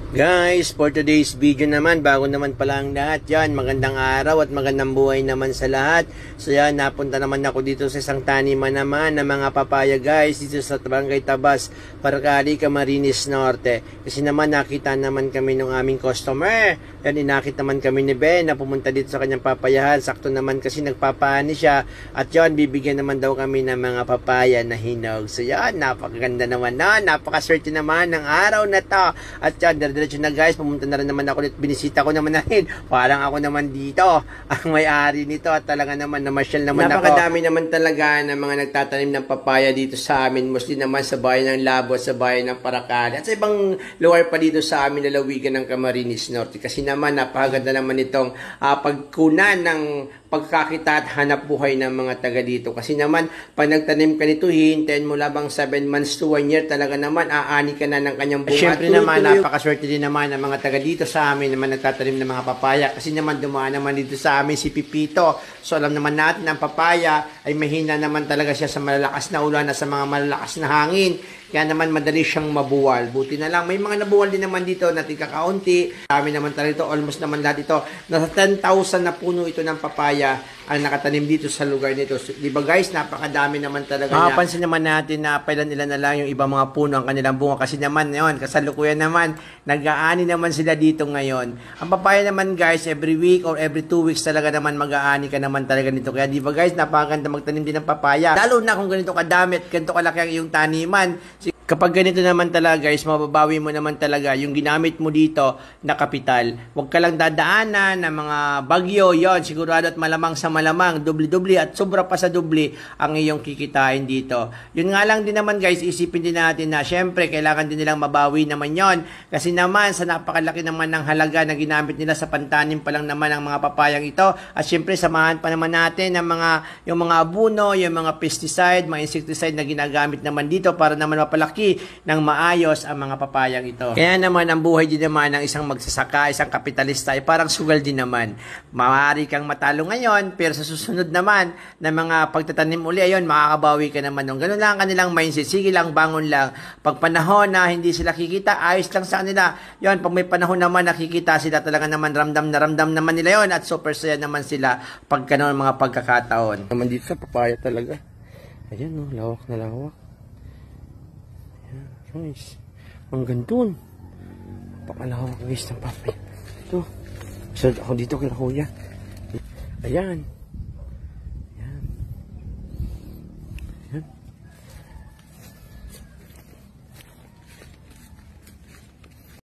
Guys, for today's video naman, bago naman pala ang lahat yan, magandang araw at magandang buhay naman sa lahat. So yan, napunta naman ako dito sa isang taniman naman ng mga papaya guys, dito sa Barangay Tabas, Paracali, Camarines Norte. Kasi naman nakita naman kami ng aming customer. Yan, inakit naman kami ni Ben na pumunta dito sa kanyang papayahan. Sakto naman kasi nagpapaani siya. At yan, bibigyan naman daw kami ng mga papaya na hinog. So yan, napakaganda naman na, napakaswerte naman ng araw na to. At yan, diretso na guys, pumunta na rin naman ako ulit, binisita ko naman na rin, parang ako naman dito ang may-ari nito at talaga naman namasyal naman ako. Napakadami naman talaga ng mga nagtatanim ng papaya dito sa amin, mostly naman sa bayan ng Labo at sa bayan ng Paracali at sa ibang lugar pa dito sa amin lalawigan ng Camarines Norte. Kasi naman napakaganda naman itong pagkunan ng pagkakita at hanap buhay ng mga taga dito. Kasi naman, pag nagtanim ka nito, hihintayin mo labang 7 months to 1 year, talaga naman, aani ka na ng kanyang bunga. Siyempre naman, napakaswerte din naman ng mga taga dito sa amin, naman nagtatanim ng mga papaya. Kasi naman, dumaan naman dito sa amin si Pipito. So, alam naman natin, ang papaya ay mahina naman talaga siya sa malalakas na ulan at sa mga malalakas na hangin. Kaya naman madali siyang mabuwal. Buti na lang, may mga nabuwal din naman dito na tika-kaunti. Kami naman talaga ito, almost naman lahat ito. Nasa 10,000 na puno ito ng papaya ang nakatanim dito sa lugar nito. So, di ba guys, napakadami naman talaga niya. Makapansin naman natin na ilan na lang yung ibang mga puno ang kanilang bunga. Kasi naman yun, kasalukuyan naman, nag-aani naman sila dito ngayon. Ang papaya naman guys, every week or every 2 weeks talaga naman mag-aani ka naman talaga nito. Kaya di ba guys, napakaganda magtanim din ng papaya. Lalo na kung ganito kadami at ganito kalaki ang iyong taniman. Kapag ganito naman talaga guys, mababawi mo naman talaga yung ginamit mo dito na kapital. Huwag ka lang dadaanan ng mga bagyo, yon sigurado at malamang sa malamang, dubli-dubli at sobra pa sa dubli ang iyong kikitain dito. Yun nga lang din naman guys, isipin din natin na syempre kailangan din nilang mabawi naman yon. Kasi naman sa napakalaki naman ng halaga na ginamit nila sa pantanim pa lang naman ang mga papayang ito. At syempre samahan pa naman natin ng yung mga abuno, yung mga pesticide, mga insecticide na ginagamit naman dito para naman mapalaki ng maayos ang mga papayang ito. Kaya naman ang buhay din naman ng isang magsasaka, isang kapitalista ay parang sugal din naman. Maaari kang matalo ngayon, pero sa susunod naman na mga pagtatanim uli, ayun, makakabawi ka naman nung ganun lang kanilang mindset. Sige lang, bangon lang. Pag panahon na hindi sila kikita, ayos lang sa kanila. Yun, pag may panahon naman nakikita sila, talaga naman ramdam naman nila yon at super saya naman sila pag ganun mga pagkakataon. Naman dito sa papaya talaga. Ayan, no, lawak na lawak. Guys, ang gandun. Pakalawak guys ng papaya. Ito. So, ako dito kay kuya. Ayan.